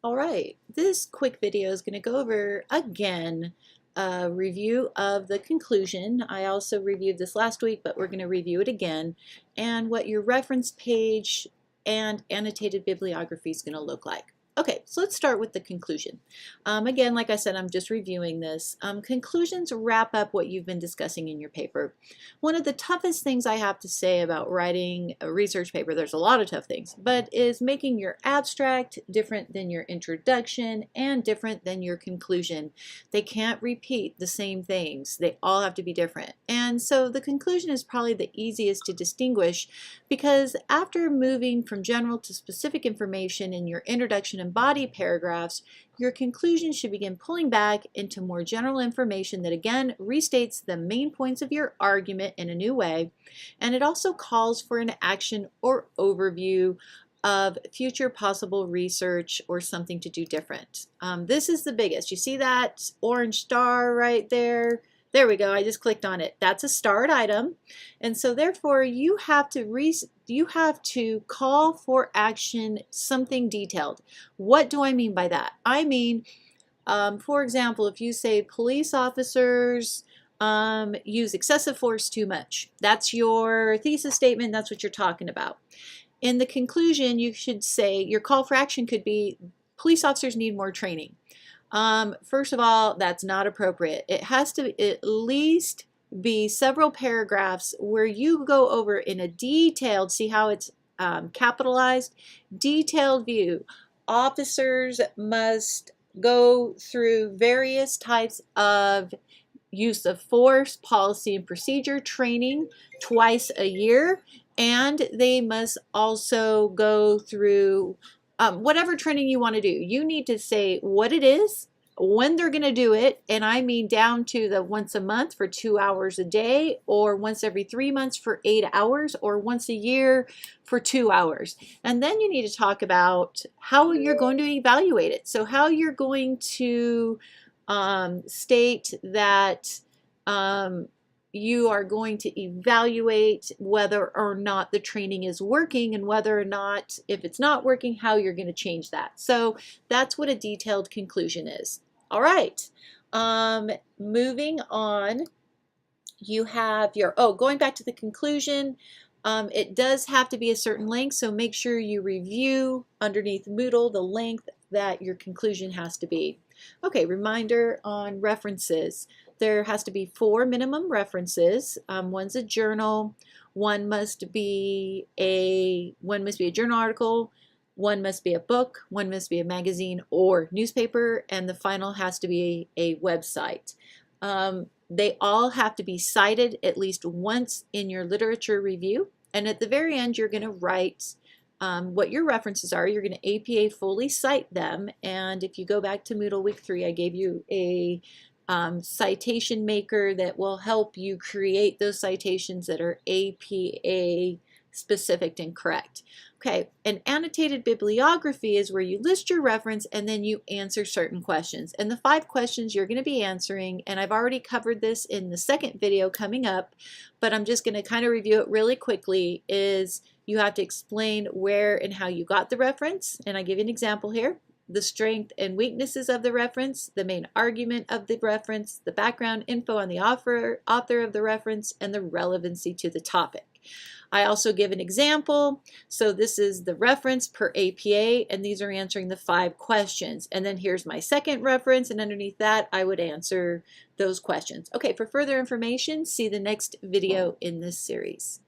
All right, this quick video is going to go over again a review of the conclusion. I also reviewed this last week, but we're going to review it again, and what your reference page and annotated bibliography is going to look like. Okay, so let's start with the conclusion. Again, like I said, I'm just reviewing this. Conclusions wrap up what you've been discussing in your paper. One of the toughest things I have to say about writing a research paper, there's a lot of tough things, but is making your abstract different than your introduction and different than your conclusion. They can't repeat the same things. They all have to be different. And so the conclusion is probably the easiest to distinguish because after moving from general to specific information in your introduction and body paragraphs, your conclusion should begin pulling back into more general information that again restates the main points of your argument in a new way, and it also calls for an action or overview of future possible research or something to do different. This is the biggest. You see that orange star right there? There we go. I just clicked on it. That's a starred item. And so therefore you have to call for action something detailed. What do I mean by that? I mean, for example, if you say police officers use excessive force too much, that's your thesis statement, that's what you're talking about. In the conclusion, you should say your call for action could be police officers need more training. First of all, that's not appropriate. It has to at least be several paragraphs where you go over in a detailed, see how it's capitalized, detailed view. Officers must go through various types of use of force, policy and procedure training twice a year, and they must also go through whatever training you want to do. You need to say what it is, when they're going to do it, and I mean down to the once a month for 2 hours a day, or once every 3 months for 8 hours, or once a year for 2 hours. And then you need to talk about how you're going to evaluate it. So how you're going to state that you are going to evaluate whether or not the training is working, and whether or not, if it's not working, how you're going to change that. So that's what a detailed conclusion is. All right, moving on, you have your, going back to the conclusion, it does have to be a certain length, so make sure you review underneath Moodle the length that your conclusion has to be. Okay, reminder on references. There has to be 4 minimum references. One's a journal, one must be a journal article, one must be a book, one must be a magazine or newspaper, and the final has to be a website. They all have to be cited at least once in your literature review, and at the very end you're going to write what your references are. You're going to APA fully cite them, and if you go back to Moodle Week 3, I gave you a citation maker that will help you create those citations that are APA specific and correct. Okay, an annotated bibliography is where you list your reference and then you answer certain questions. And the 5 questions you're going to be answering, and I've already covered this in the second video coming up, but I'm just going to kind of review it really quickly, is you have to explain where and how you got the reference. And I give you an example here. The strength and weaknesses of the reference, the main argument of the reference, the background info on the author of the reference, and the relevancy to the topic. I also give an example. So this is the reference per APA, and these are answering the 5 questions. And then here's my second reference, and underneath that I would answer those questions. Okay, for further information, see the next video in this series.